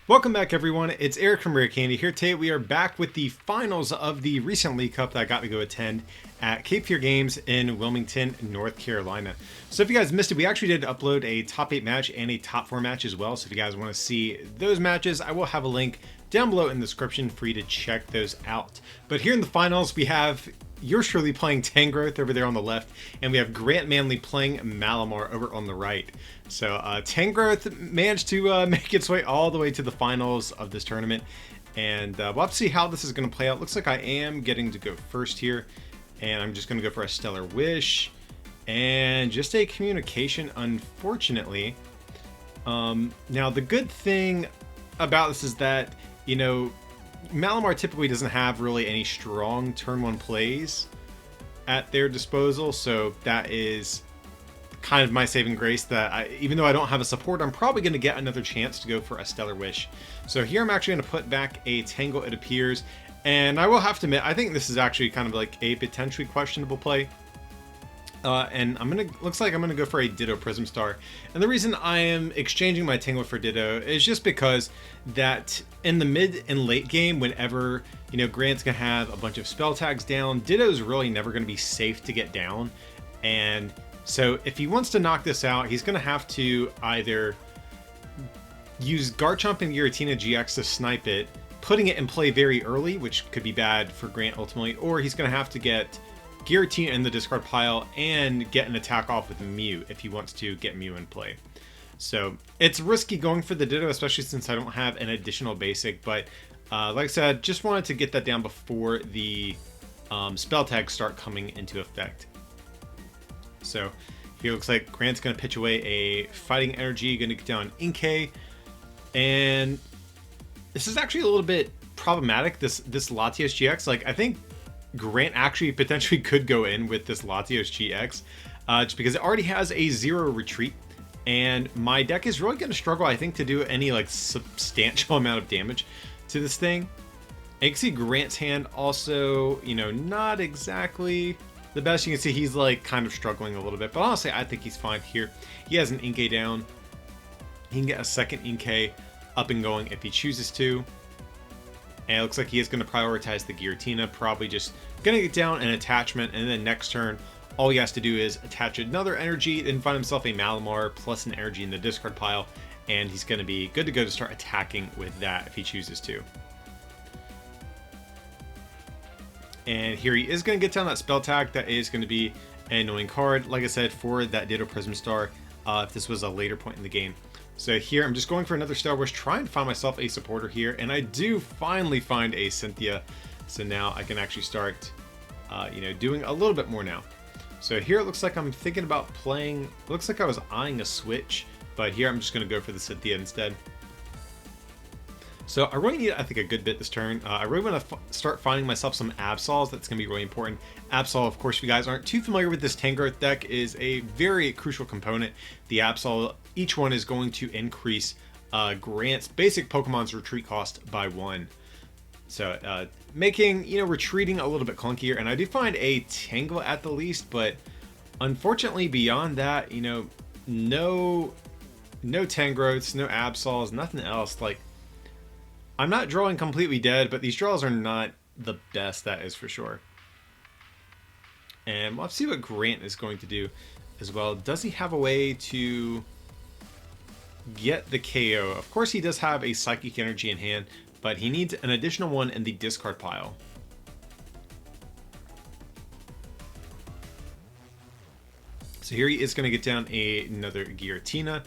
Welcome back, everyone. It's Eric from Rare Candy here. Today we are back with the finals of the recent League Cup that I got to go attend at Cape Fear Games in Wilmington, North Carolina. So if you guys missed it, we actually did upload a top 8 match and a top 4 match as well. So if you guys want to see those matches, I will have a link down below in the description for you to check those out. But here in the finals, we have yours truly playing Tangrowth over there on the left, and we have Grant Manley playing Malamar over on the right. So Tangrowth managed to make its way all the way to the finals of this tournament, and we'll have to see how this is going to play out. Looks like I am getting to go first here, and I'm just going to go for a Stellar Wish and just a communication, unfortunately. Now the good thing about this is that, you know, Malamar typically doesn't have really any strong turn 1 plays at their disposal, so that is kind of my saving grace, that even though I don't have a support, I'm probably going to get another chance to go for a Stellar Wish. So here I'm actually going to put back a Tangle, it appears, and I will have to admit, I think this is actually kind of like a potentially questionable play. And looks like I'm gonna go for a Ditto Prism Star. And the reason I am exchanging my Tangle for Ditto is just because that in the mid and late game, whenever, you know, Grant's gonna have a bunch of spell tags down, Ditto's really never gonna be safe to get down. And so if he wants to knock this out, he's gonna have to either use Garchomp and Giratina GX to snipe it, putting it in play very early, which could be bad for Grant ultimately, or he's gonna have to get Giratina in the discard pile and get an attack off with Mew if he wants to get Mew in play. So it's risky going for the Ditto, especially since I don't have an additional basic, but like I said, just wanted to get that down before the spell tags start coming into effect. So here looks like Grant's going to pitch away a Fighting Energy, going to get down Inkay, and this is actually a little bit problematic, this Latios GX. Like, I think Grant actually potentially could go in with this Latios GX, just because it already has a 0 retreat, and my deck is really going to struggle, I think, to do any like substantial amount of damage to this thing. And you can see Grant's hand also, you know, not exactly the best. You can see he's like kind of struggling a little bit, but honestly, I think he's fine here. He has an Inkay down. He can get a second Inkay up and going if he chooses to. And it looks like he is going to prioritize the Giratina, probably just going to get down an attachment, and then next turn, all he has to do is attach another energy, then find himself a Malamar plus an energy in the discard pile, and he's going to be good to go to start attacking with that if he chooses to. And here he is going to get down that spell tag. That is going to be an annoying card, like I said, for that Ditto Prism Star, if this was a later point in the game. So here I'm just going for another Star Wars, trying to find myself a supporter here, and I do finally find a Cynthia. So now I can actually start, you know, doing a little bit more now. So here it looks like I'm thinking about playing, it looks like I was eyeing a switch, but here I'm just going to go for the Cynthia instead. So I really need, I think, a good bit this turn. I really want to start finding myself some Absols. That's going to be really important. Absol, of course, if you guys aren't too familiar with this Tangrowth deck, is a very crucial component. The Absol, each one is going to increase Grant's basic Pokemon's retreat cost by 1. So making, you know, retreating a little bit clunkier. And I do find a Tangle at the least, but unfortunately beyond that, you know, no Tangrowths, no Absols, nothing else. Like, I'm not drawing completely dead, but these draws are not the best, that is for sure. And we'll see what Grant is going to do as well. Does he have a way to get the KO? Of course he does have a Psychic Energy in hand, but he needs an additional one in the discard pile. So here he is going to get down another Giratina.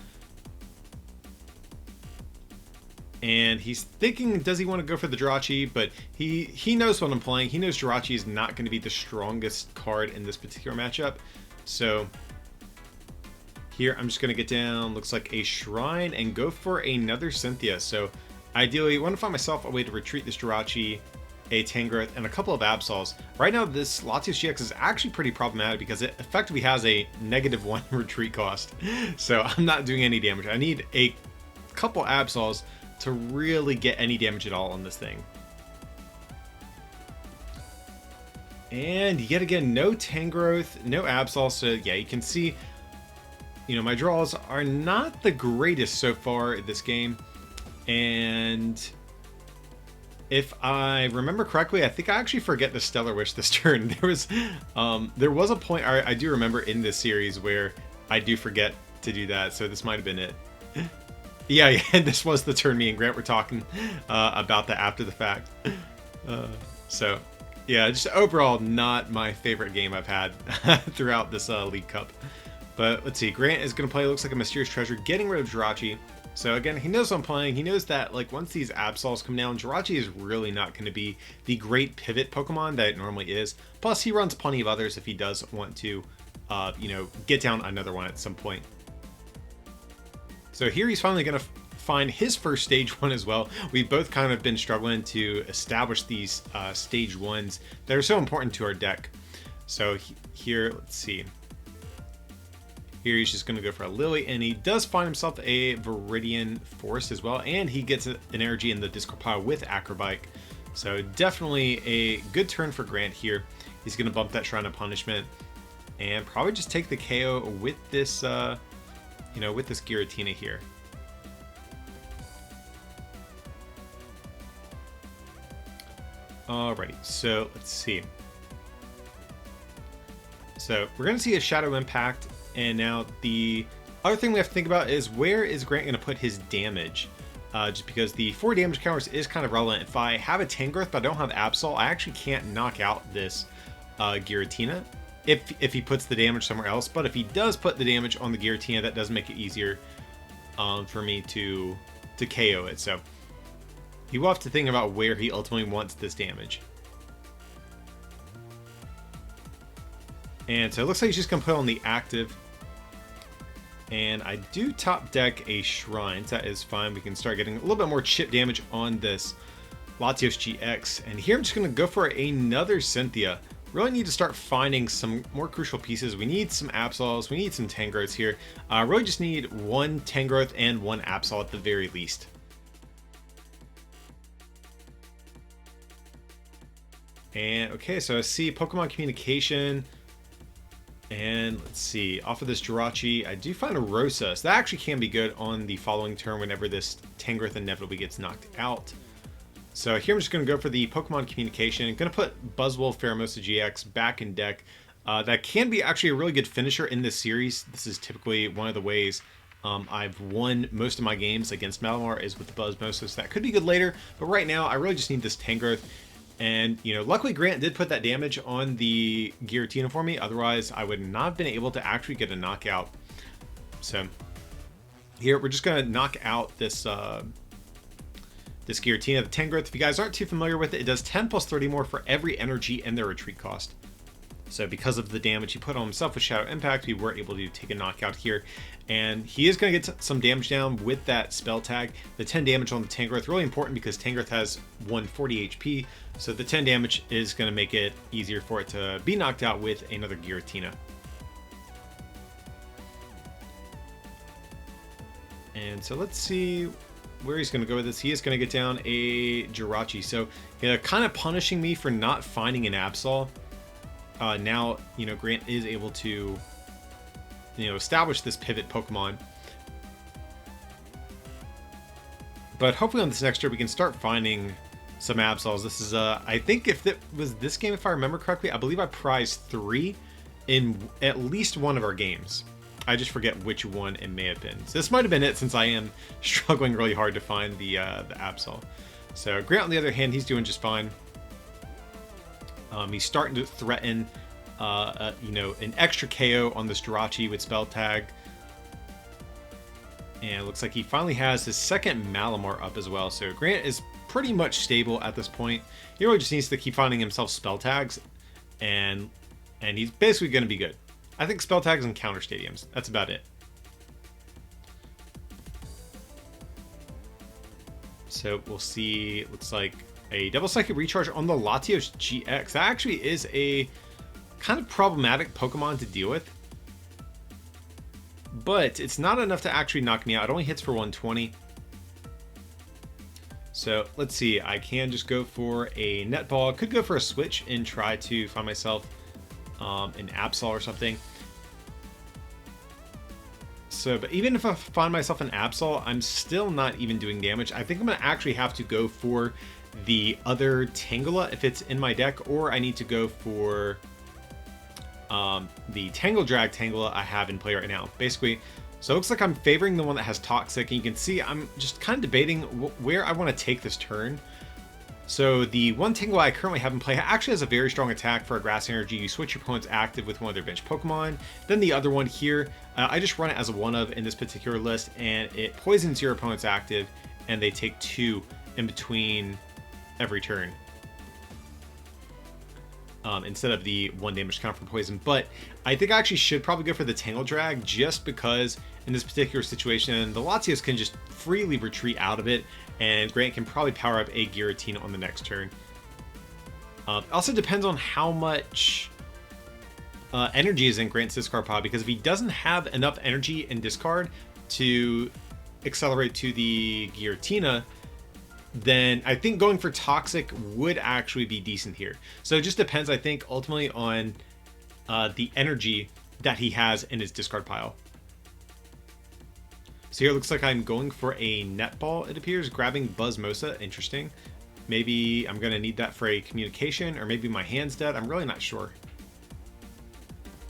And he's thinking, does he want to go for the Jirachi? But he knows what I'm playing. He knows Jirachi is not going to be the strongest card in this particular matchup. So here I'm just going to get down, looks like a Shrine, and go for another Cynthia. So ideally, I want to find myself a way to retreat this Jirachi, a Tangrowth, and a couple of Absols. Right now, this Latios GX is actually pretty problematic because it effectively has a -1 retreat cost. So I'm not doing any damage. I need a couple Absols to really get any damage at all on this thing. And yet again, no Tangrowth, no Absol. So yeah, you can see, you know, my draws are not the greatest so far this game. And if I remember correctly, I think I actually forget the Stellar Wish this turn. There was a point I do remember in this series where I do forget to do that, so this might have been it. Yeah, this was the turn me and Grant were talking about that after the fact. So, yeah, just overall not my favorite game I've had throughout this League Cup. But let's see, Grant is going to play, looks like a Mysterious Treasure, getting rid of Jirachi. So again, he knows what I'm playing. He knows that like once these Absols come down, Jirachi is really not going to be the great pivot Pokemon that it normally is. Plus, he runs plenty of others if he does want to, get down another one at some point. So here he's finally going to find his first stage 1 as well. We've both kind of been struggling to establish these stage 1s that are so important to our deck. So here, let's see. Here he's just going to go for a Lily, and he does find himself a Viridian Forest as well, and he gets an energy in the Discord pile with Acrobike. So definitely a good turn for Grant here. He's going to bump that Shrine of Punishment, and probably just take the KO with this, with this Giratina here. Alrighty, so let's see. So we're going to see a Shadow Impact. And now the other thing we have to think about is where is Grant going to put his damage? Just because the 4 damage counters is kind of relevant. If I have a Tangrowth but I don't have Absol, I actually can't knock out this Giratina if he puts the damage somewhere else. But if he does put the damage on the Giratina, that does make it easier for me to KO it. So he will have to think about where he ultimately wants this damage. And so it looks like he's just going to put on the active. And I do top deck a Shrine, so that is fine. We can start getting a little bit more chip damage on this Latios GX. And here I'm just going to go for another Cynthia. Really need to start finding some more crucial pieces. We need some Absols, we need some Tangrowths here. Really just need one Tangrowth and one Absol at the very least. And okay, so I see Pokemon Communication. And let's see, off of this Jirachi, I do find a Rosa. So that actually can be good on the following turn whenever this Tangrowth inevitably gets knocked out. So here I'm just going to go for the Pokemon Communication. I'm going to put Buzzwole Pheromosa GX back in deck. That can be actually a really good finisher in this series. This is typically one of the ways I've won most of my games against Malamar is with the Buzzmosa. So that could be good later. But right now, I really just need this Tangrowth. And, luckily Grant did put that damage on the Giratina for me. Otherwise, I would not have been able to actually get a knockout. So, here, we're just going to knock out this this Giratina. The Tangrowth, if you guys aren't too familiar with it, it does 10 plus 30 more for every energy and their retreat cost. So, because of the damage he put on himself with Shadow Impact, we were able to take a knockout here. And he is going to get some damage down with that spell tag. The 10 damage on the Tangrowth, really important because Tangrowth has 140 HP. So the 10 damage is going to make it easier for it to be knocked out with another Giratina. And so let's see where he's going to go with this. He is going to get down a Jirachi. So kind of punishing me for not finding an Absol. Now, Grant is able to, establish this pivot Pokemon. But hopefully on this next turn we can start finding some Absols. This is, I think if it was this game, if I remember correctly, I believe I prized 3 in at least one of our games. I just forget which one it may have been. So this might have been it since I am struggling really hard to find the Absol. So Grant, on the other hand, he's doing just fine. He's starting to threaten, an extra KO on this Jirachi with Spell Tag. And it looks like he finally has his second Malamar up as well. So Grant is pretty much stable at this point. He really just needs to keep finding himself Spell Tags. And he's basically going to be good. I think Spell Tags and Counter Stadiums. That's about it. So we'll see, looks like a Double Psychic Recharge on the Latios GX. That actually is a kind of problematic Pokemon to deal with. But it's not enough to actually knock me out. It only hits for 120. So let's see. I can just go for a Netball. Could go for a Switch and try to find myself an Absol or something. So, but even if I find myself an Absol, I'm still not even doing damage. I think I'm going to actually have to go for the other Tangela if it's in my deck, or I need to go for the Tangle Drag Tangela I have in play right now. Basically, so it looks like I'm favoring the one that has Toxic, and you can see I'm just kind of debating where I want to take this turn. So the one Tangela I currently have in play actually has a very strong attack for a Grass Energy. You switch your opponent's active with one of their bench Pokemon. Then the other one here, I just run it as a one-of in this particular list, and it poisons your opponent's active, and they take 2 in between every turn. Instead of the 1 damage count for poison. But I think I actually should probably go for the Tangle Drag, just because in this particular situation, the Latios can just freely retreat out of it, and Grant can probably power up a Giratina on the next turn. It also depends on how much energy is in Grant's discard pile, because if he doesn't have enough energy in discard to accelerate to the Giratina, then I think going for Toxic would actually be decent here. So it just depends, I think, ultimately on the energy that he has in his discard pile. So here it looks like I'm going for a Netball, it appears, grabbing Buzzmosa. Interesting. Maybe I'm going to need that for a communication, or maybe my hand's dead. I'm really not sure.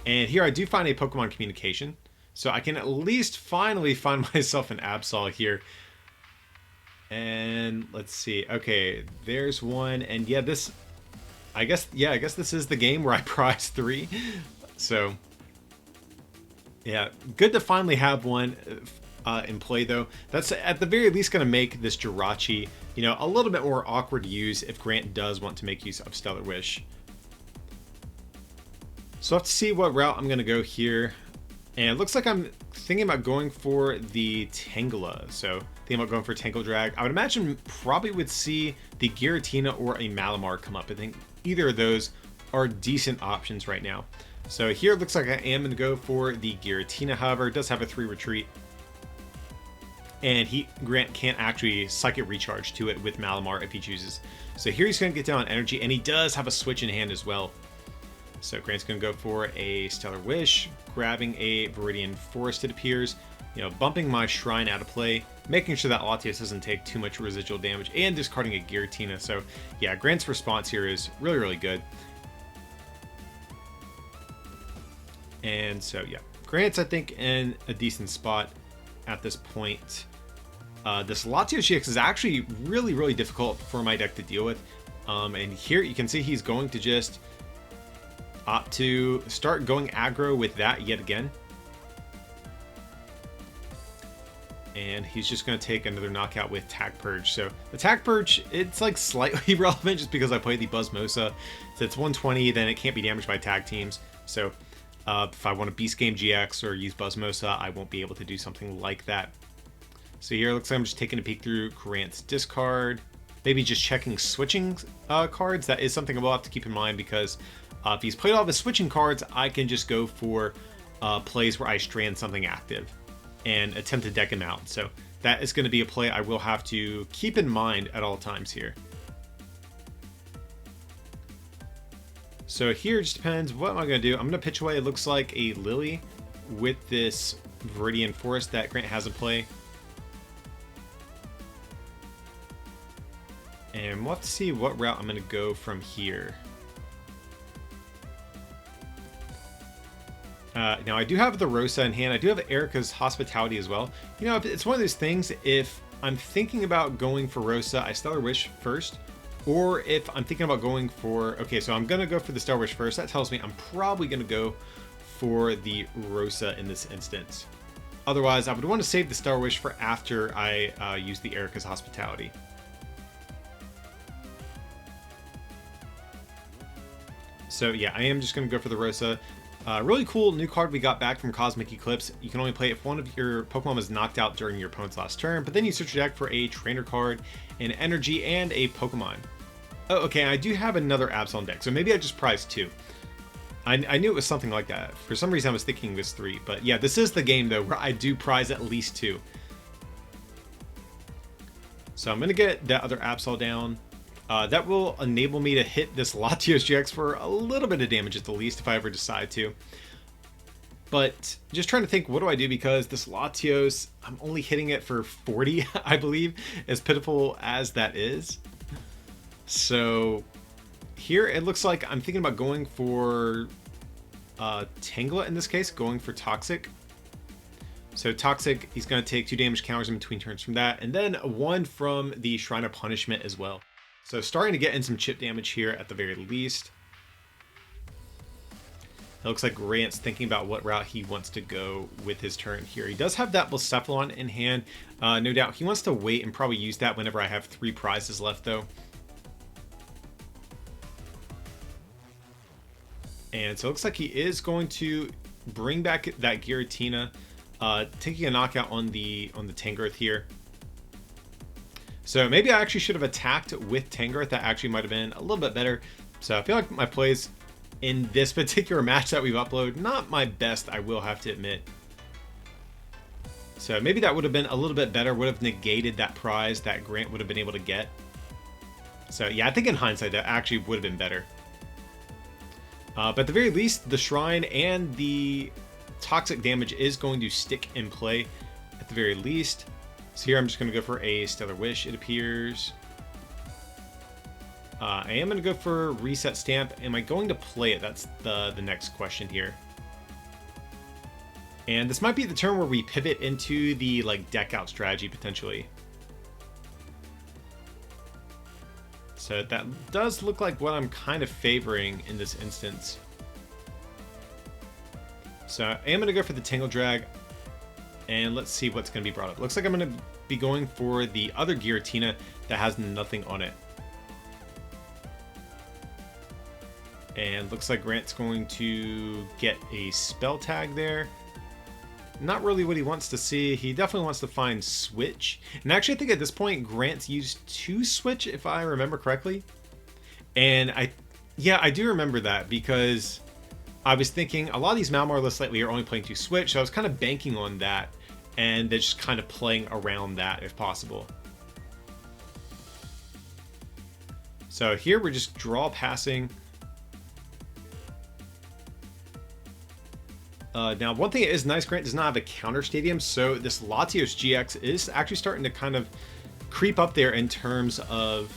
And here I do find a Pokemon communication. So I can at least finally find myself an Absol here. And let's see. Okay, there's one. And yeah, this, I guess this is the game where I prize 3. So yeah, good to finally have one in play, though. That's at the very least going to make this Jirachi, you know, a little bit more awkward to use if Grant does want to make use of Stellar Wish. So let's see what route I'm going to go here. And it looks like I'm thinking about going for the Tangela. So thinking about going for Tangle Drag. I would imagine probably would see the Giratina or a Malamar come up. I think either of those are decent options right now. So here it looks like I am going to go for the Giratina, however. It does have a 3 retreat. And Grant can't actually Psychic Recharge to it with Malamar if he chooses. So here he's going to get down on energy, and he does have a switch in hand as well. So Grant's going to go for a Stellar Wish, grabbing a Viridian Forest, it appears. You know, bumping my Shrine out of play, making sure that Latios doesn't take too much residual damage, and discarding a Giratina. So yeah, Grant's response here is really, really good. And so yeah, Grant's, I think, in a decent spot at this point. This Latios GX is actually really, really difficult for my deck to deal with. And here you can see he's going to just opt to start going aggro with that yet again. And he's just going to take another knockout with Tack Purge. So the Tack Purge, it's like slightly relevant just because I played the Buzzmosa. So it's 120, then it can't be damaged by tag teams. So if I want to Beast Game GX or use Buzzmosa, I won't be able to do something like that. So here it looks like I'm just taking a peek through Grant's discard. Maybe just checking switching cards. That is something I will have to keep in mind, because if he's played all of his switching cards, I can just go for plays where I strand something active and attempt to deck him out. So that is going to be a play I will have to keep in mind at all times here. So here it just depends. What am I going to do? I'm going to pitch away, it looks like, a Lily with this Viridian Forest that Grant has in play. And we'll have to see what route I'm going to go from here. Now, I do have the Rosa in hand. I do have Erica's Hospitality as well. You know, it's one of those things, if I'm thinking about going for Rosa, I Stellar Wish first. Or if I'm thinking about going for... Okay, so I'm going to go for the Stellar Wish first. That tells me I'm probably going to go for the Rosa in this instance. Otherwise, I would want to save the Stellar Wish for after I use the Erica's Hospitality. So yeah, I am just going to go for the Rosa. Really cool new card we got back from Cosmic Eclipse. You can only play if one of your Pokemon was knocked out during your opponent's last turn, but then you search your deck for a trainer card, an energy, and a Pokemon. Oh, okay, I do have another Absol deck, so maybe I just prized 2. I knew it was something like that. For some reason I was thinking it was 3, but yeah, this is the game though where I do prize at least 2. So I'm going to get that other Absol down. That will enable me to hit this Latios GX for a little bit of damage at the least if I ever decide to. But just trying to think, what do I do? Because this Latios, I'm only hitting it for 40, I believe, as pitiful as that is. So here it looks like I'm thinking about going for Tangla in this case, going for Toxic. So Toxic, he's going to take 2 damage counters in between turns from that, and then 1 from the Shrine of Punishment as well. So starting to get in some chip damage here at the very least. It looks like Grant's thinking about what route he wants to go with his turn here. He does have that Blacephalon in hand. No doubt he wants to wait and probably use that whenever I have 3 prizes left, though. And so it looks like he is going to bring back that Giratina, taking a knockout on the Tangrowth here. So maybe I actually should have attacked with Tangrowth. That actually might have been a little bit better. So I feel like my plays in this particular match that we've uploaded, not my best, I will have to admit. So maybe that would have been a little bit better, would have negated that prize that Grant would have been able to get. So yeah, I think in hindsight that actually would have been better. But at the very least, the Shrine and the Toxic damage is going to stick in play at the very least. So here I'm just going to go for a Stellar Wish, it appears. I am going to go for Reset Stamp. Am I going to play it? That's the next question here. And this might be the turn where we pivot into the deck out strategy potentially. So that does look like what I'm kind of favoring in this instance. So I am going to go for the Tangle Drag. And let's see what's going to be brought up. Looks like I'm going to be going for the other Giratina that has nothing on it. And looks like Grant's going to get a spell tag there. Not really what he wants to see. He definitely wants to find Switch. And actually, I think at this point, Grant's used 2 Switch, if I remember correctly. And I do remember that because I was thinking a lot of these Malamar lists lately are only playing 2 Switch. So I was kind of banking on that. And they're just kind of playing around that if possible. So here we're just draw passing. Now, one thing that is nice, Grant does not have a counter stadium, so this Latios GX is actually starting to kind of creep up there in terms of,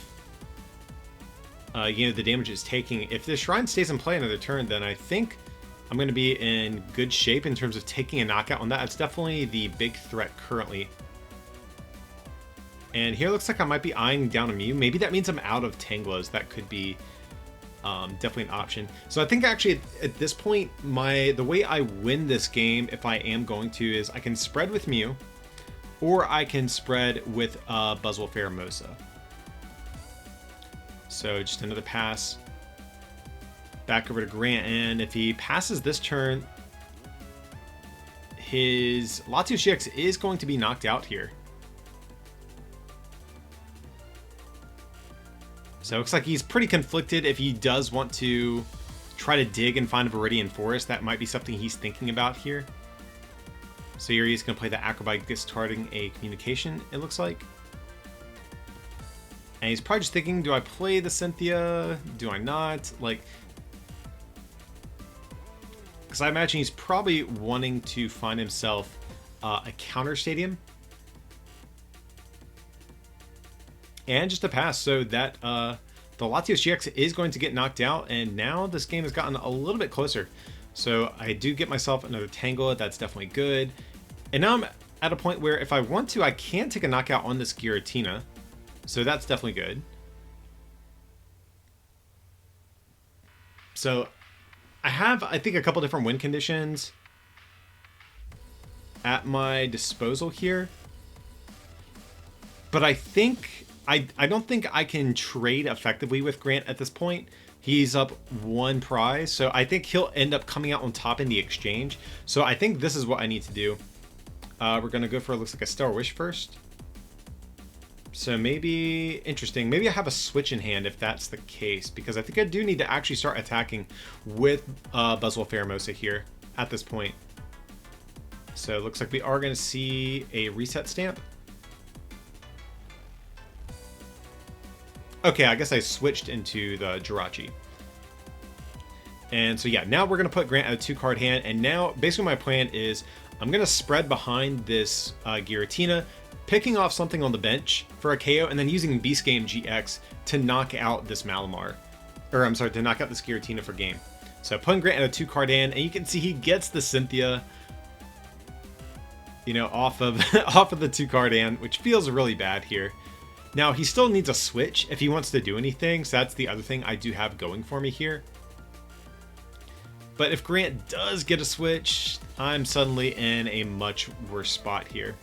the damage it's taking. If the Shrine stays in play another turn, then I think I'm going to be in good shape in terms of taking a knockout on that. It's definitely the big threat currently. And here looks like I might be eyeing down a Mew. Maybe that means I'm out of Tanglos. That could be definitely an option. So I think actually at this point, the way I win this game, if I am going to, is I can spread with Mew, or I can spread with Buzzwole Pheromosa. So just another pass back over to Grant, and if he passes this turn, his Latios GX is going to be knocked out here. So it looks like he's pretty conflicted. If he does want to try to dig and find a Viridian Forest, that might be something he's thinking about here. So here he's going to play the Acrobat discarding a Communication, it looks like. And he's probably just thinking, do I play the Cynthia? Do I not? Because I imagine he's probably wanting to find himself a counter stadium. And just a pass, so that the Latios GX is going to get knocked out, and now this game has gotten a little bit closer. So I do get myself another Tangle, that's definitely good. And now I'm at a point where if I want to, I can take a knockout on this Giratina. So that's definitely good. So I have, I think, a couple different win conditions at my disposal here. But I think I don't think I can trade effectively with Grant at this point. He's up 1 prize, so I think he'll end up coming out on top in the exchange. So I think this is what I need to do. We're going to go for, looks like a Stellar Wish first. So maybe, interesting, maybe I have a Switch in hand if that's the case, because I think I do need to actually start attacking with Buzzwole Pheromosa here at this point. So it looks like we are going to see a Reset Stamp. Okay, I guess I switched into the Jirachi. And so yeah, now we're going to put Grant at a 2-card hand. And now basically my plan is I'm going to spread behind this Giratina, picking off something on the bench for a KO, and then using Beast Game GX to knock out this Malamar. Or I'm sorry, to knock out this Giratina for game. So putting Grant at a 2-card hand, and you can see he gets the Cynthia, you know, off of off of the 2-card hand, which feels really bad here. Now he still needs a switch if he wants to do anything, so that's the other thing I do have going for me here. But if Grant does get a switch, I'm suddenly in a much worse spot here.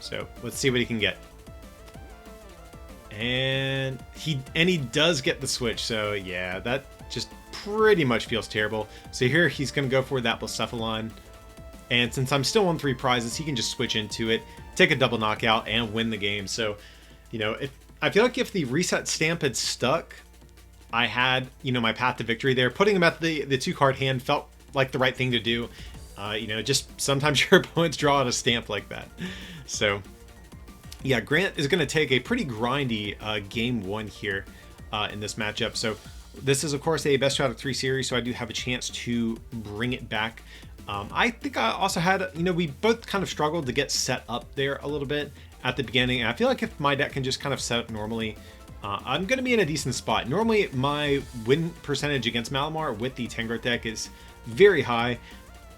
So let's see what he can get. And he does get the switch, so yeah, that just pretty much feels terrible. So here he's going to go for that Blacephalon. And since I'm still on 3 prizes, he can just switch into it, take a double knockout, and win the game. So, you know, I feel like if the reset stamp had stuck, I had, you know, my path to victory there. Putting him at the 2-card hand felt like the right thing to do. You know, just sometimes your opponents draw out a stamp like that. So, yeah, Grant is going to take a pretty grindy game 1 here in this matchup. So this is, of course, a best out of 3 series, so I do have a chance to bring it back. I think I also had, you know, we both kind of struggled to get set up there a little bit at the beginning. And I feel like if my deck can just kind of set up normally, I'm going to be in a decent spot. Normally, my win percentage against Malamar with the Tangrowth deck is very high.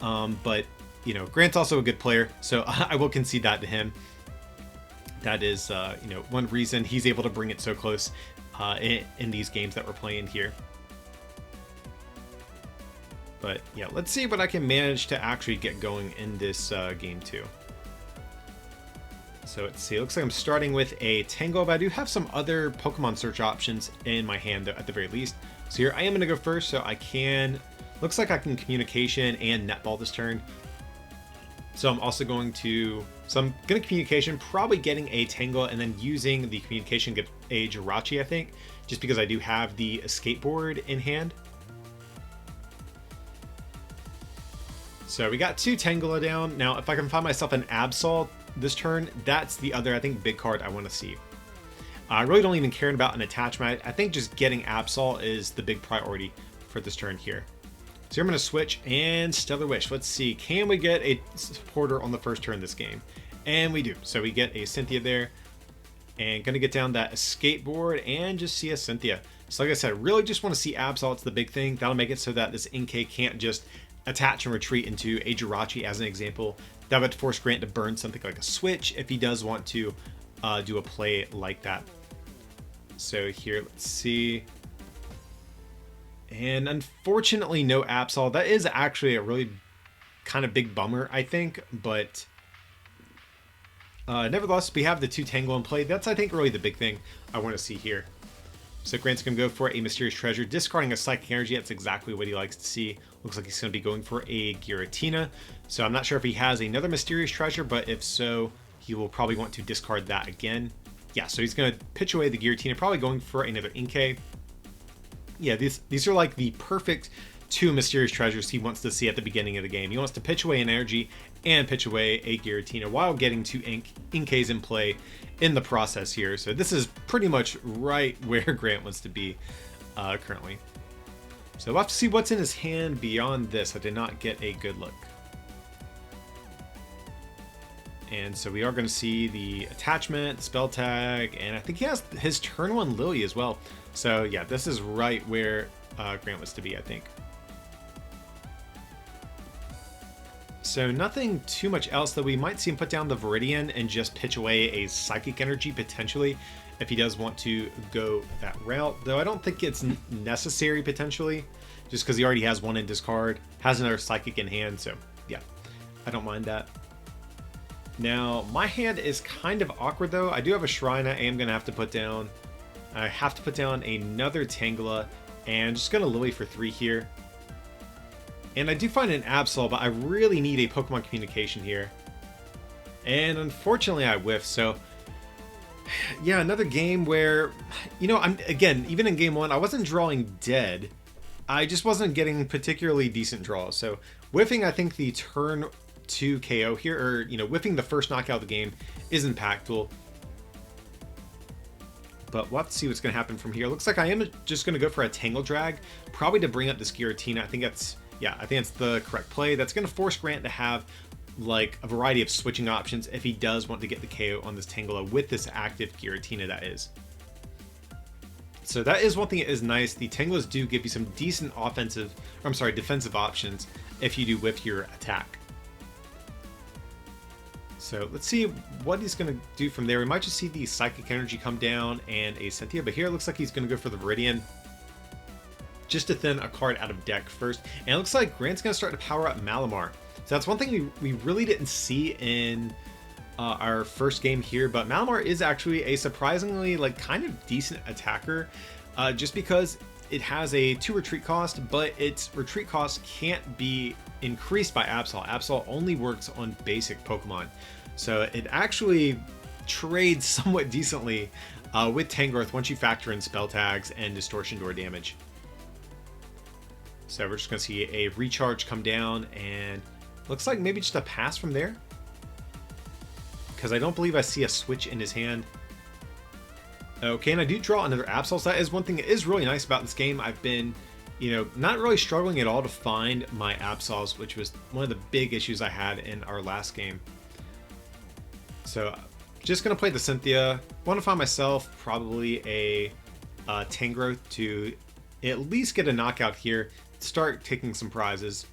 But, you know, Grant's also a good player, so I will concede that to him. That is, you know, one reason he's able to bring it so close in these games that we're playing here. But yeah, let's see what I can manage to actually get going in this game 2. So let's see, it looks like I'm starting with a Tango, but I do have some other Pokemon search options in my hand at the very least. So here I am going to go first, so I can, looks like I can Communication and Netball this turn. So I'm also going to, Communication, probably getting a Tango, and then using the Communication get a Jirachi, I think, just because I do have the Skateboard in hand. So we got 2 Tangela down. Now, if I can find myself an Absol this turn, that's the other, I think, big card I want to see. I really don't even care about an attachment. I think just getting Absol is the big priority for this turn here. So I'm going to switch and Stellar Wish. Let's see, can we get a supporter on the first turn this game? And we do. So we get a Cynthia there. And going to get down that Skateboard and just see a Cynthia. So like I said, really just want to see Absol. It's the big thing. That'll make it so that this Inkay can't just attach and retreat into a Jirachi as an example. That would force Grant to burn something like a switch if he does want to do a play like that. So here, let's see. And unfortunately, no Absol. That is actually a really kind of big bummer, I think. But nevertheless, we have the 2 Tango in play. That's, I think, really the big thing I want to see here. So Grant's going to go for a Mysterious Treasure, discarding a Psychic Energy. That's exactly what he likes to see. Looks like he's going to be going for a Giratina. So I'm not sure if he has another Mysterious Treasure, but if so, he will probably want to discard that again. Yeah, so he's going to pitch away the Giratina, probably going for another Inkay. Yeah, these are like the perfect 2 Mysterious Treasures he wants to see at the beginning of the game. He wants to pitch away an energy and pitch away a Giratina while getting 2 Inkays in play in the process here. So this is pretty much right where Grant wants to be currently. So we'll have to see what's in his hand beyond this. I did not get a good look. And so we are going to see the attachment, spell tag, and I think he has his turn 1 Lily as well. So yeah, this is right where Grant wants to be, I think. So nothing too much else, though. We might see him put down the Viridian and just pitch away a Psychic Energy potentially if he does want to go that route. Though I don't think it's necessary potentially, just because he already has 1 in discard, has another Psychic in hand. So yeah, I don't mind that. Now my hand is kind of awkward though. I do have a Shrine I am going to have to put down. I have to put down another Tangela and just going to Lily for 3 here. And I do find an Absol, but I really need a Pokemon Communication here. And unfortunately I whiff, so yeah, another game where, you know, again, even in game 1, I wasn't drawing dead. I just wasn't getting particularly decent draws. So whiffing, I think, the turn 2 KO here, or, you know, whiffing the first knockout of the game is impactful. But we'll have to see what's going to happen from here. Looks like I am just going to go for a Tangle Drag, probably to bring up this Giratina. I think that's the correct play. That's going to force Grant to have like a variety of switching options if he does want to get the KO on this Tangela with this active Giratina, that is. So that is one thing that is nice. The Tangelas do give you some decent defensive options if you do whiff your attack. So let's see what he's going to do from there. We might just see the Psychic Energy come down and a Cynthia, but here it looks like he's going to go for the Viridian, just to thin a card out of deck first. And it looks like Grant's going to start to power up Malamar. So that's one thing we really didn't see in our first game here, but Malamar is actually a surprisingly like kind of decent attacker, just because it has a 2 retreat cost, but its retreat cost can't be increased by Absol. Absol only works on basic Pokemon, so it actually trades somewhat decently with Tangrowth once you factor in spell tags and distortion door damage. So we're just going to see a recharge come down, and looks like maybe just a pass from there, because I don't believe I see a switch in his hand. Okay, and I do draw another Absol. So that is one thing that is really nice about this game. I've been, not really struggling at all to find my Absols, which was one of the big issues I had in our last game. So just going to play the Cynthia. Want to find myself probably a Tangrowth to at least get a knockout here, start taking some prizes.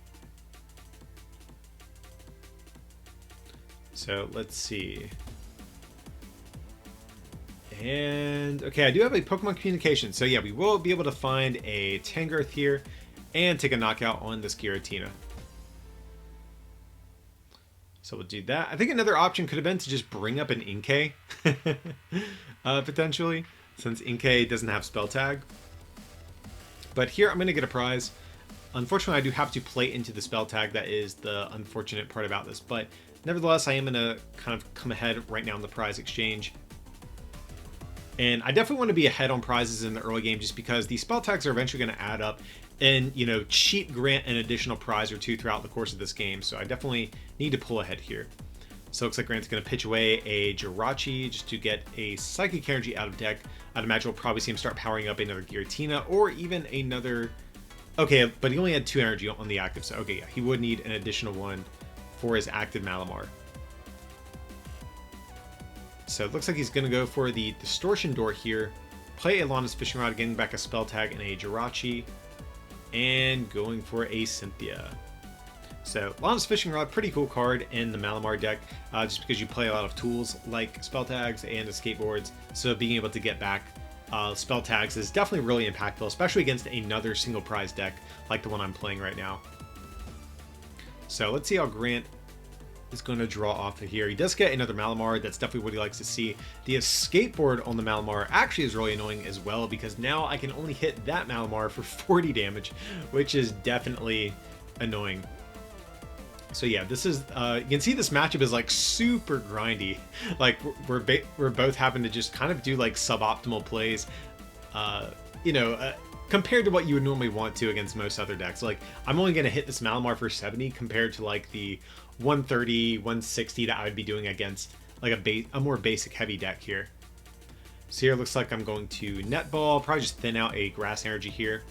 So let's see. And okay, I do have a Pokemon Communication. So yeah, we will be able to find a Tangrowth here and take a knockout on this Giratina. So we'll do that. I think another option could have been to just bring up an Inkay, potentially, since Inkay doesn't have spell tag. But here I'm going to get a prize. Unfortunately, I do have to play into the spell tag. That is the unfortunate part about this. But nevertheless, I am going to kind of come ahead right now in the prize exchange. And I definitely want to be ahead on prizes in the early game, just because these spell tags are eventually going to add up and, cheat Grant an additional prize or two throughout the course of this game. So I definitely need to pull ahead here. So it looks like Grant's going to pitch away a Jirachi just to get a Psychic Energy out of deck. I'd imagine we'll probably see him start powering up another Giratina or even another... Okay, but he only had 2 energy on the active, so okay, yeah, he would need an additional one for his active Malamar. So it looks like he's going to go for the Distortion Door here, play a Lana's Fishing Rod, getting back a Spell Tag and a Jirachi, and going for a Cynthia. So Lana's Fishing Rod, pretty cool card in the Malamar deck, just because you play a lot of tools like Spell Tags and Escape Boards, so being able to get back spell tags is definitely really impactful, especially against another single prize deck like the one I'm playing right now. So let's see how Grant is going to draw off of here. He does get another Malamar. That's definitely what he likes to see. The Escape Board on the Malamar actually is really annoying as well, because now I can only hit that Malamar for 40 damage, which is definitely annoying. So yeah, this is you can see this matchup is like super grindy. Like we're both having to just kind of do like suboptimal plays, compared to what you would normally want to against most other decks. Like I'm only going to hit this Malamar for 70 compared to like the 130, 160 that I would be doing against like a more basic heavy deck here. So here it looks like I'm going to Netball, probably just thin out a Grass Energy here.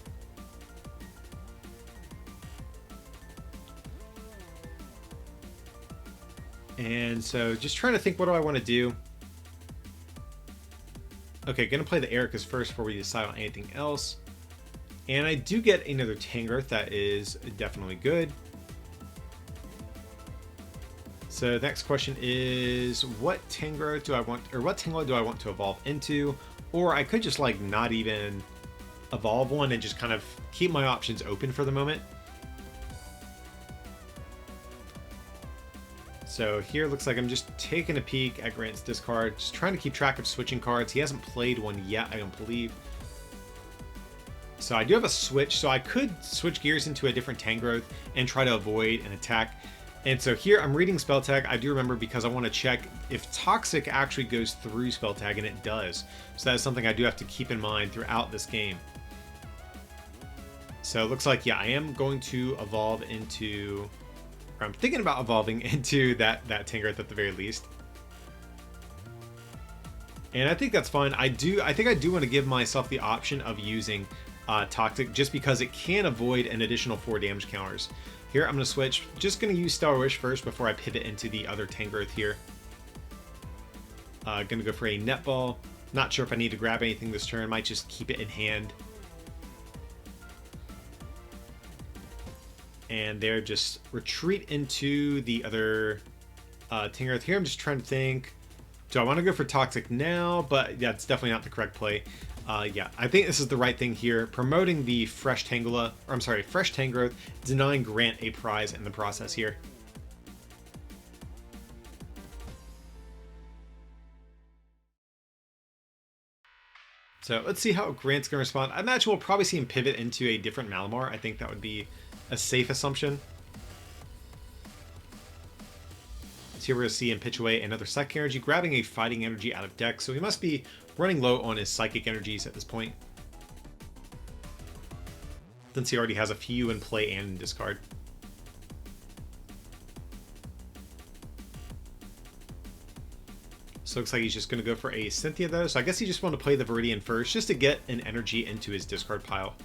And so just trying to think, what do I want to do? Okay, gonna play the Ericas first before we decide on anything else. And I do get another Tangrowth, that is definitely good. So the next question is, what Tangrowth do I want, or what Tangela do I want to evolve into? Or I could just like not even evolve one and just kind of keep my options open for the moment. So here it looks like I'm just taking a peek at Grant's discard, just trying to keep track of switching cards. He hasn't played one yet, I don't believe. So I do have a switch, so I could switch gears into a different Tangrowth and try to avoid an attack. And so here I'm reading Spell Tag. I do remember because I want to check if Toxic actually goes through Spell Tag, and it does. So that is something I do have to keep in mind throughout this game. So it looks like, yeah, I am going to evolve into... I'm thinking about evolving into that Tangrowth at the very least. And I think that's fine. I think I do want to give myself the option of using Toxic, just because it can avoid an additional 4 damage counters. Here, I'm going to switch. Just going to use Stellar Wish first before I pivot into the other Tangrowth here. Going to go for a Netball. Not sure if I need to grab anything this turn. Might just keep it in hand. And there, just retreat into the other Tangrowth here. I'm just trying to think. Do I want to go for Toxic now? But yeah, it's definitely not the correct play. Yeah, I think this is the right thing here. Promoting the fresh Tangrowth, denying Grant a prize in the process here. So let's see how Grant's going to respond. I imagine we'll probably see him pivot into a different Malamar. I think that would be a safe assumption. So here we're going to see him pitch away another Psychic Energy, grabbing a Fighting Energy out of deck. So he must be running low on his Psychic Energies at this point, since he already has a few in play and in discard. So it looks like he's just going to go for a Cynthia though. So I guess he just wanted to play the Viridian first, just to get an energy into his discard pile.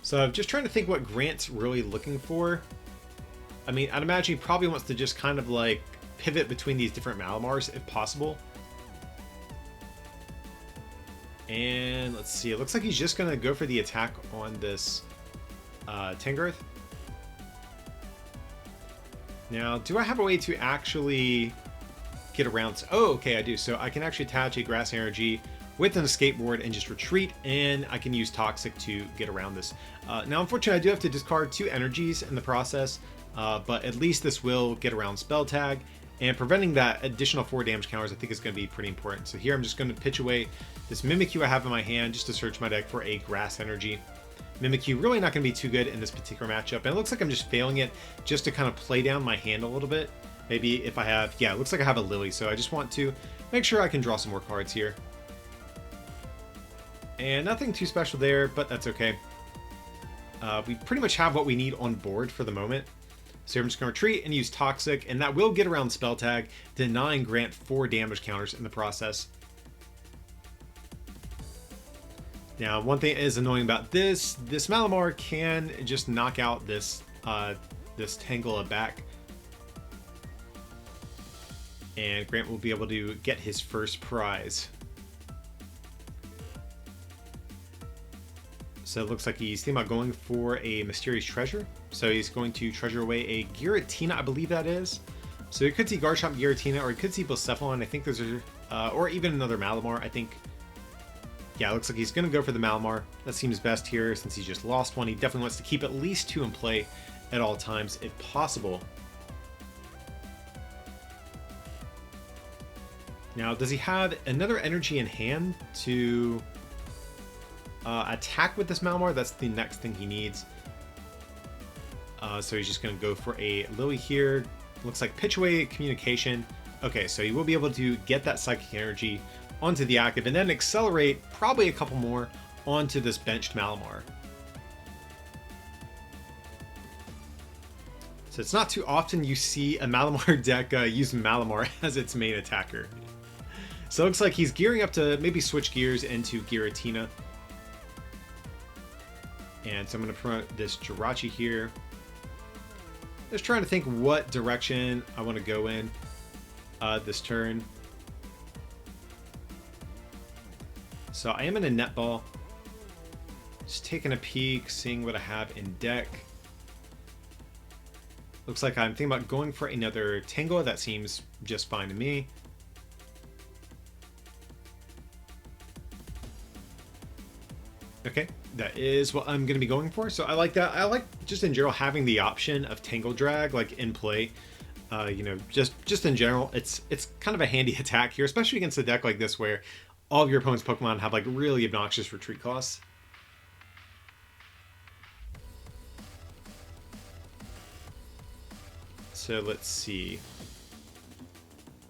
So I'm just trying to think what Grant's really looking for. I mean, I'd imagine he probably wants to just kind of like pivot between these different Malamars if possible. And let's see, it looks like he's just going to go for the attack on this Tangrowth. Now, do I have a way to actually get around? Oh, okay, I do. So I can actually attach a Grass Energy with an escape board and just retreat, and I can use Toxic to get around this. Now, unfortunately, I do have to discard 2 energies in the process, but at least this will get around Spell Tag, and preventing that additional 4 damage counters I think is going to be pretty important. So here I'm just going to pitch away this Mimikyu I have in my hand just to search my deck for a Grass Energy. Mimikyu really not going to be too good in this particular matchup, and it looks like I'm just failing it just to kind of play down my hand a little bit. Maybe if I have, yeah, it looks like I have a Lily, so I just want to make sure I can draw some more cards here. And nothing too special there, but that's okay. We pretty much have what we need on board for the moment. So I'm just going to retreat and use Toxic, and that will get around Spell Tag, denying Grant 4 damage counters in the process. Now, one thing is annoying about this Malamar can just knock out this this Tangela back. And Grant will be able to get his first prize. So it looks like he's thinking about going for a Mysterious Treasure. So he's going to treasure away a Giratina, I believe that is. So he could see Garchomp, Giratina, or he could see Blacephalon. I think those are, or even another Malamar. I think, yeah, it looks like he's going to go for the Malamar. That seems best here since he just lost one. He definitely wants to keep at least 2 in play at all times if possible. Now, does he have another energy in hand to attack with this Malamar? That's the next thing he needs. So he's just going to go for a Lily here. Looks like pitch away Communication. Okay, so he will be able to get that Psychic Energy onto the active and then accelerate probably a couple more onto this benched Malamar. So it's not too often you see a Malamar deck use Malamar as its main attacker. So it looks like he's gearing up to maybe switch gears into Giratina. And so I'm going to promote this Jirachi here. Just trying to think what direction I want to go in this turn. So I am in a Netball. Just taking a peek, seeing what I have in deck. Looks like I'm thinking about going for another Tango. That seems just fine to me. Okay, that is what I'm going to be going for. So I like that. I like just in general having the option of Tangle Drag like in play. You know, just in general, it's kind of a handy attack here, especially against a deck like this where all of your opponent's Pokemon have like really obnoxious retreat costs. So let's see.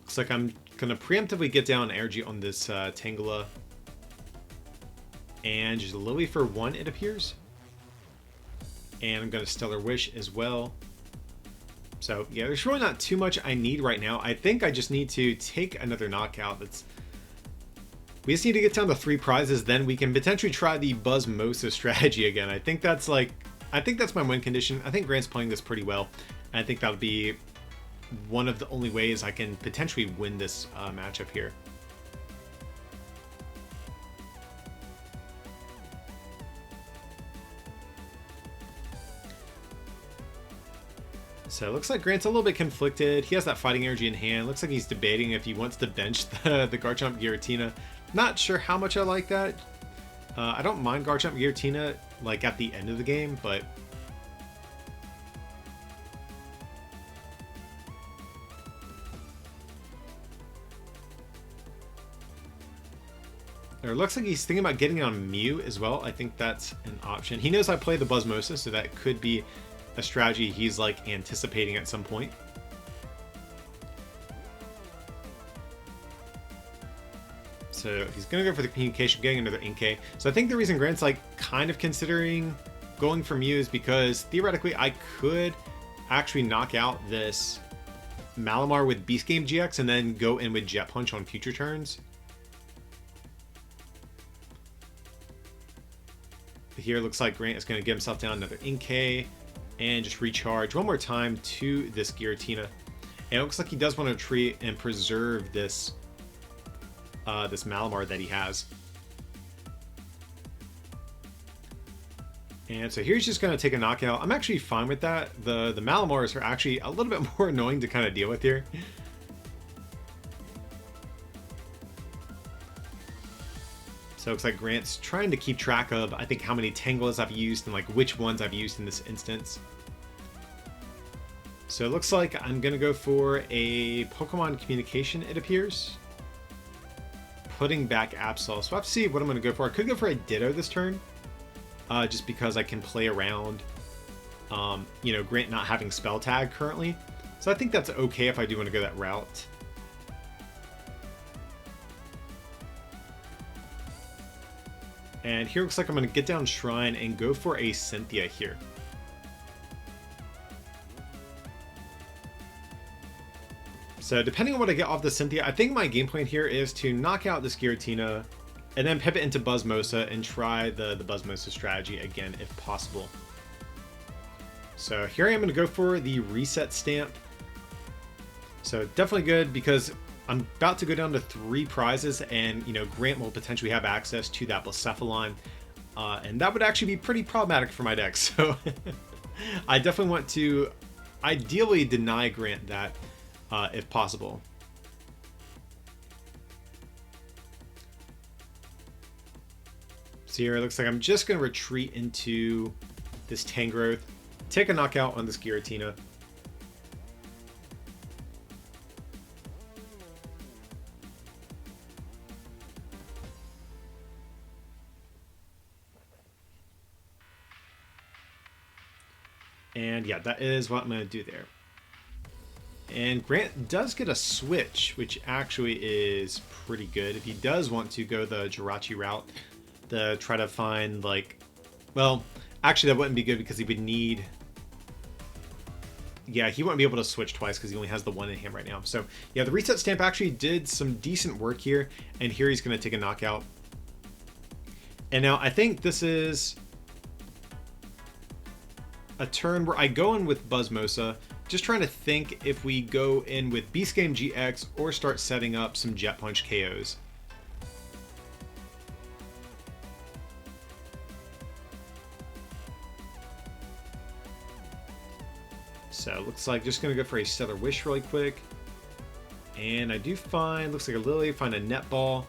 Looks like I'm going to preemptively get down energy on this Tangela. And just Lily for 1, it appears. And I'm going to Stellar Wish as well. So yeah, there's really not too much I need right now. I think I just need to take another knockout. We just need to get down to 3 prizes, then we can potentially try the Buzzmosa strategy again. I think that's my win condition. I think Grant's playing this pretty well. And I think that'll be one of the only ways I can potentially win this matchup here. So it looks like Grant's a little bit conflicted. He has that fighting energy in hand. Looks like he's debating if he wants to bench the Garchomp Giratina. Not sure how much I like that. I don't mind Garchomp Giratina like at the end of the game, but it looks like he's thinking about getting on Mew as well. I think that's an option. He knows I play the Buzzmosa, so that could be a strategy he's like anticipating at some point. So he's gonna go for the communication, getting another Inkay. So I think the reason Grant's like kind of considering going for Mew is because theoretically I could actually knock out this Malamar with Beast Game GX and then go in with Jet Punch on future turns. Here looks like Grant is going to get himself down another Inkay and just recharge one more time to this Giratina. And it looks like he does want to retreat and preserve this this Malamar that he has. And so here he's just going to take a knockout. I'm actually fine with that. The Malamars are actually a little bit more annoying to kind of deal with here. So it looks like Grant's trying to keep track of, I think, how many Tangles I've used and like which ones I've used in this instance. So it looks like I'm going to go for a Pokemon Communication, it appears. Putting back Absol. So I have to see what I'm going to go for. I could go for a Ditto this turn. Just because I can play around, you know, Grant not having Spell Tag currently. So I think that's okay if I do want to go that route. And here looks like I'm going to get down Shrine and go for a Cynthia here. So depending on what I get off the Cynthia, I think my game plan here is to knock out this Giratina and then pivot into Buzzmosa and try the Buzzmosa strategy again if possible. So here I am going to go for the Reset Stamp. So definitely good because I'm about to go down to 3 prizes and, you know, Grant will potentially have access to that Blacephalon. And that would actually be pretty problematic for my deck. So I definitely want to ideally deny Grant that if possible. So here it looks like I'm just going to retreat into this Tangrowth, take a knockout on this Giratina. And yeah, that is what I'm going to do there. And Grant does get a switch, which actually is pretty good. If he does want to go the Jirachi route, to try to find, like, well, actually that wouldn't be good because he would need, yeah, he wouldn't be able to switch twice because he only has the 1 in hand right now. So yeah, the Reset Stamp actually did some decent work here, and here he's going to take a knockout. And now I think this is a turn where I go in with Buzzmosa, just trying to think if we go in with Beast Game GX or start setting up some Jet Punch KOs. So it looks like just going to go for a Stellar Wish really quick. And I do find, looks like a Lily, find a Netball.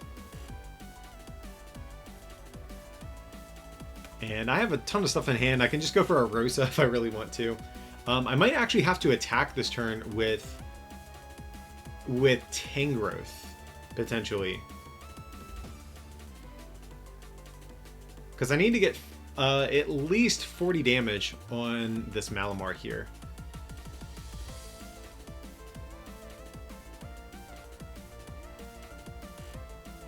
And I have a ton of stuff in hand. I can just go for a Rosa if I really want to. I might actually have to attack this turn with Tangrowth, potentially. Because I need to get at least 40 damage on this Malamar here.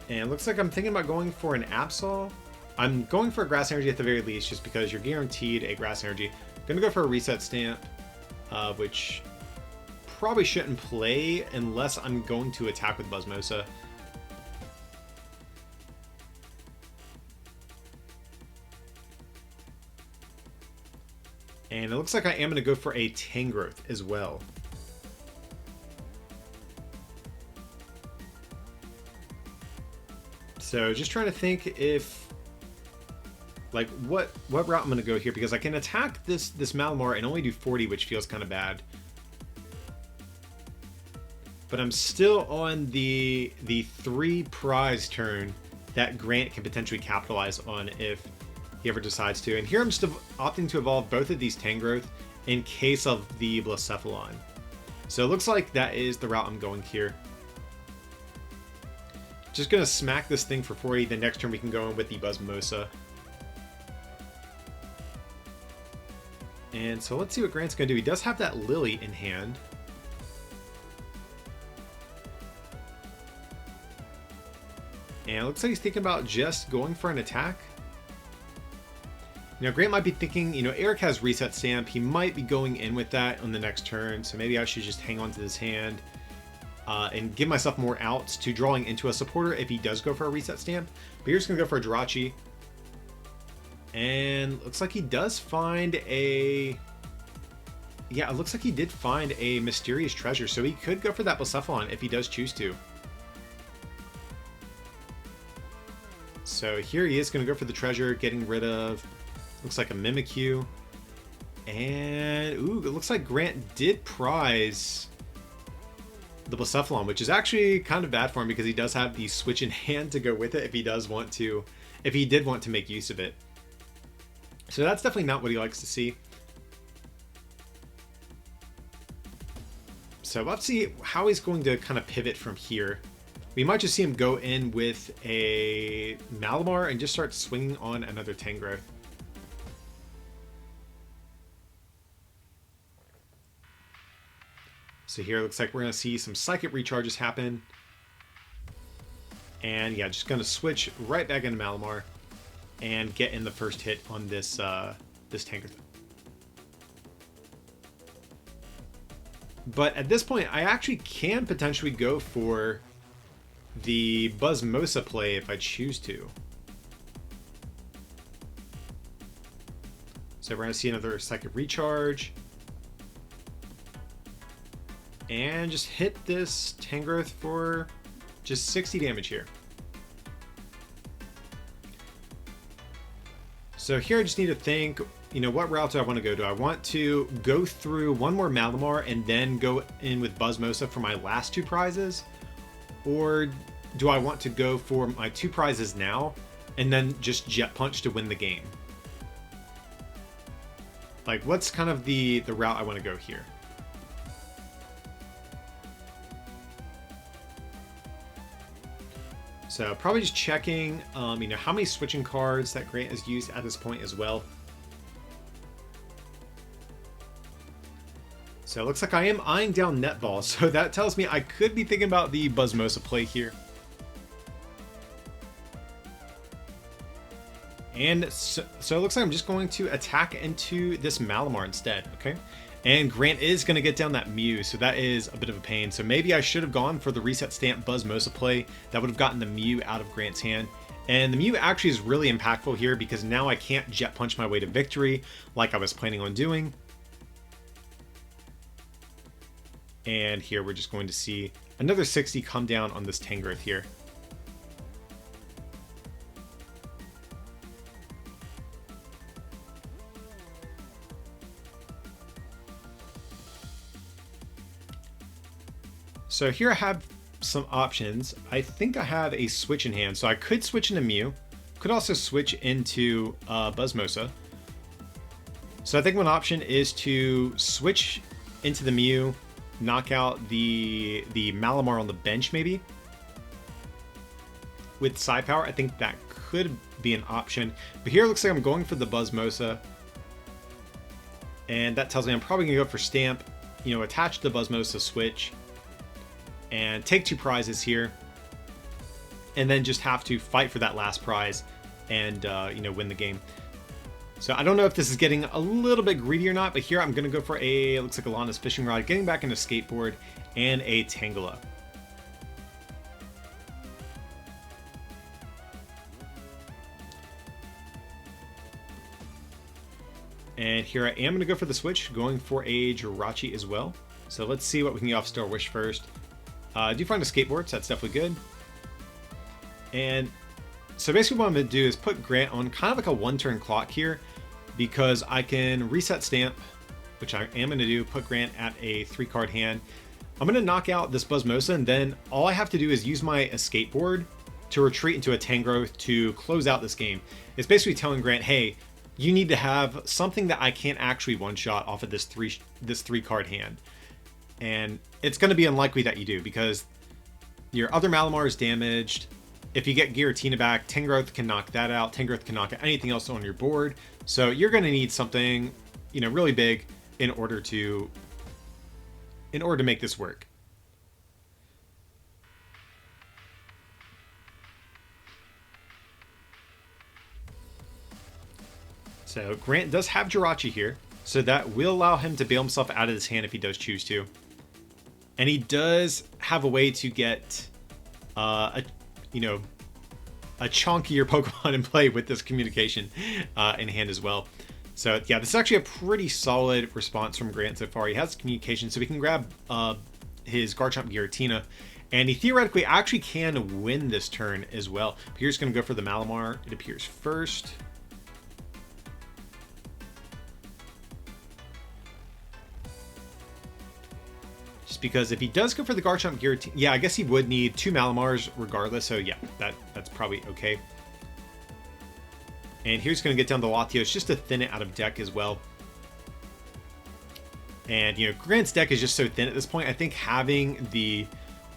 And it looks like I'm thinking about going for an Absol. I'm going for a Grass Energy at the very least, just because you're guaranteed a Grass Energy. I'm going to go for a Reset Stamp, which probably shouldn't play unless I'm going to attack with Buzmosa. And it looks like I am going to go for a Tangrowth as well. So just trying to think if, like, what route I'm going to go here, because I can attack this Malamar and only do 40, which feels kind of bad. But I'm still on the 3 prize turn that Grant can potentially capitalize on if he ever decides to. And here I'm just opting to evolve both of these Tangrowth in case of the Blacephalon. So it looks like that is the route I'm going here. Just going to smack this thing for 40. The next turn we can go in with the Buzmosa. And so let's see what Grant's going to do. He does have that Lily in hand. And it looks like he's thinking about just going for an attack. You know, Grant might be thinking, you know, Eric has Reset Stamp. He might be going in with that on the next turn. So maybe I should just hang on to this hand and give myself more outs to drawing into a supporter if he does go for a Reset Stamp. But here's going to go for a Jirachi. And looks like he does find a... Yeah, it looks like he did find a Mysterious Treasure. So he could go for that Blacephalon if he does choose to. So here he is going to go for the treasure, getting rid of... Looks like a Mimikyu. And, ooh, it looks like Grant did prize the Blacephalon, which is actually kind of bad for him because he does have the switch in hand to go with it if he does want to, if he did want to make use of it. So that's definitely not what he likes to see. So let's see how he's going to kind of pivot from here. We might just see him go in with a Malamar and just start swinging on another Tangrowth. So here it looks like we're going to see some Psychic Recharges happen. And yeah, just going to switch right back into Malamar and get in the first hit on this this Tangrowth. But at this point, I actually can potentially go for the Buzmosa play if I choose to. So we're going to see another Psychic Recharge. And just hit this Tangrowth for just 60 damage here. So here I just need to think, you know, what route do I want to go? Do I want to go through one more Malamar and then go in with Buzmosa for my last 2 prizes? Or do I want to go for my 2 prizes now and then just Jet Punch to win the game? Like, what's kind of the route I want to go here? So probably just checking, you know, how many switching cards that Grant has used at this point as well. So it looks like I am eyeing down Netball, so that tells me I could be thinking about the Buzmosa play here. And so it looks like I'm just going to attack into this Malamar instead, okay? And Grant is going to get down that Mew, so that is a bit of a pain. So maybe I should have gone for the Reset Stamp Buzmosa play. That would have gotten the Mew out of Grant's hand. And the Mew actually is really impactful here because now I can't Jet Punch my way to victory like I was planning on doing. And here we're just going to see another 60 come down on this Tangrowth here. So here I have some options. I think I have a switch in hand. So I could switch into Mew. Could also switch into Buzmosa. So I think one option is to switch into the Mew, knock out the Malamar on the bench maybe. With Psi Power, I think that could be an option. But here it looks like I'm going for the Buzmosa. And that tells me I'm probably going to go for Stamp, you know, attach the Buzmosa switch. And take 2 prizes here, and then just have to fight for that last prize and you know, win the game. So I don't know if this is getting a little bit greedy or not, but here I'm going to go for a, it looks like a Lana's fishing rod, getting back into skateboard, and a Tangela. And here I am going to go for the switch, going for a Jirachi as well. So let's see what we can get off Star Wish first. I do find a skateboard, so that's definitely good. And so basically what I'm going to do is put Grant on kind of like a one-turn clock here, because I can reset stamp, which I am going to do, put Grant at a 3-card hand. I'm going to knock out this Buzzmosa, and then all I have to do is use my escape board to retreat into a Tangrowth to close out this game. It's basically telling Grant, hey, you need to have something that I can't actually one-shot off of this 3-card hand. And it's going to be unlikely that you do, because your other Malamar is damaged. If you get Giratina back, Tangrowth can knock that out. Tangrowth can knock out anything else on your board. So you're going to need something, you know, really big in order to make this work. So Grant does have Jirachi here, so that will allow him to bail himself out of his hand if he does choose to. And he does have a way to get a chunkier Pokemon in play with this communication in hand as well. So yeah, this is actually a pretty solid response from Grant so far. He has communication, so we can grab his Garchomp Giratina, and he theoretically actually can win this turn as well. But here's going to go for the Malamar, it appears first. Because if he does go for the Garchomp Giratina, yeah, I guess he would need 2 Malamars regardless, so yeah, that's probably okay. And here's going to get down the Latios just to thin it out of deck as well. And, you know, Grant's deck is just so thin at this point, I think having the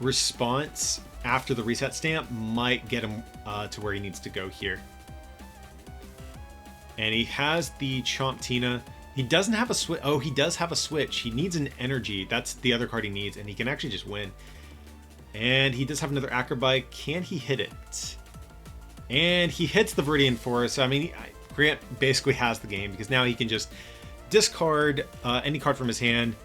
response after the reset stamp might get him to where he needs to go here. And he has the Chomptina. He doesn't have a switch. Oh, he does have a switch. He needs an energy. That's the other card he needs, and he can actually just win. And he does have another Acrobite. Can he hit it? And he hits the Viridian Forest. I mean, Grant basically has the game, because now he can just discard any card from his hand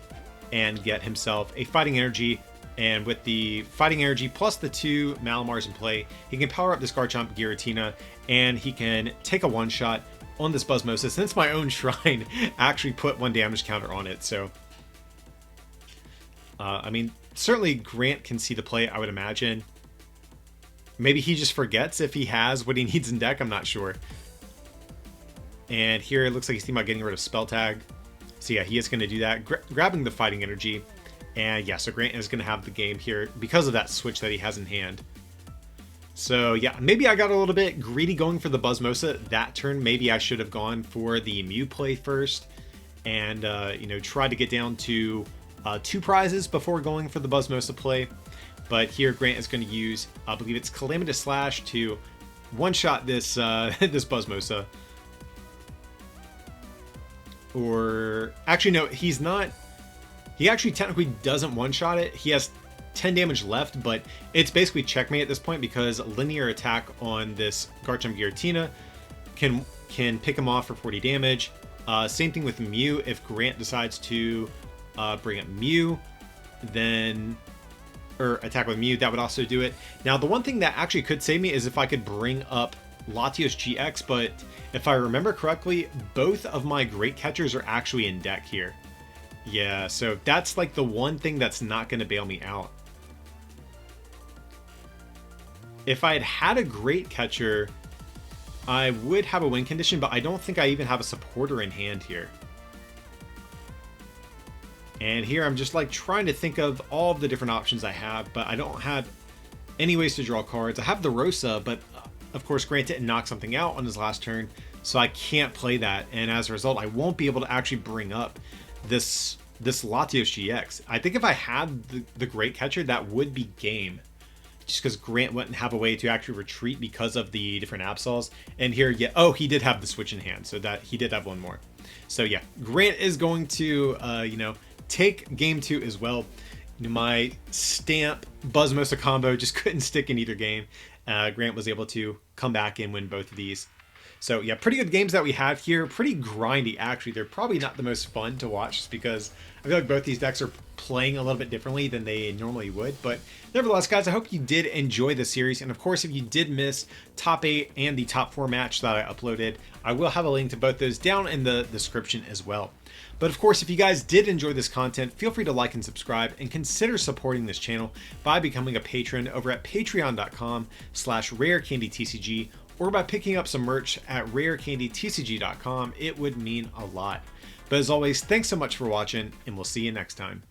and get himself a Fighting Energy. And with the Fighting Energy plus the 2 Malamars in play, he can power up this Garchomp Giratina, and he can take a one-shot on this Buzzmosa, since my own shrine actually put 1 damage counter on it. So I mean, certainly Grant can see the play, I would imagine. Maybe he just forgets if he has what he needs in deck, I'm not sure. And here it looks like he's thinking about getting rid of Spell Tag. So yeah, he is going to do that, grabbing the Fighting Energy. And yeah, so Grant is going to have the game here because of that switch that he has in hand. So yeah, maybe I got a little bit greedy going for the Buzzmosa that turn. Maybe I should have gone for the Mew play first and, you know, tried to get down to 2 prizes before going for the Buzzmosa play. But here Grant is going to use, I believe it's Calamitous Slash to one-shot this, this Buzzmosa. Or, actually no, he's not, he actually technically doesn't one-shot it. He has 10 damage left, but it's basically checkmate at this point, because linear attack on this Garchomp Giratina can pick him off for 40 damage. Same thing with Mew. If Grant decides to bring up Mew, then or attack with Mew, that would also do it. Now, the one thing that actually could save me is if I could bring up Latios GX, but if I remember correctly, both of my Great Catchers are actually in deck here. Yeah, so that's like the one thing that's not going to bail me out. If I had had a Great Catcher, I would have a win condition, but I don't think I even have a supporter in hand here. And here I'm just like trying to think of all of the different options I have, but I don't have any ways to draw cards. I have the Rosa, but of course Grant didn't knock something out on his last turn, so I can't play that. And as a result, I won't be able to actually bring up this Latios GX. I think if I had the Great Catcher, that would be game. Just because Grant wouldn't have a way to actually retreat because of the different Absols. And here, yeah, oh, he did have the switch in hand, so that he did have one more. So yeah, Grant is going to, you know, take game 2 as well. My Stamp Buzzmosa combo just couldn't stick in either game. Grant was able to come back and win both of these. So yeah, pretty good games that we have here. Pretty grindy, actually. They're probably not the most fun to watch just because I feel like both these decks are playing a little bit differently than they normally would. But nevertheless, guys, I hope you did enjoy the series. And of course, if you did miss top 8 and the top 4 match that I uploaded, I will have a link to both those down in the description as well. But of course, if you guys did enjoy this content, feel free to like and subscribe and consider supporting this channel by becoming a patron over at patreon.com/rarecandytcg or by picking up some merch at rarecandytcg.com. It would mean a lot. But as always, thanks so much for watching, and we'll see you next time.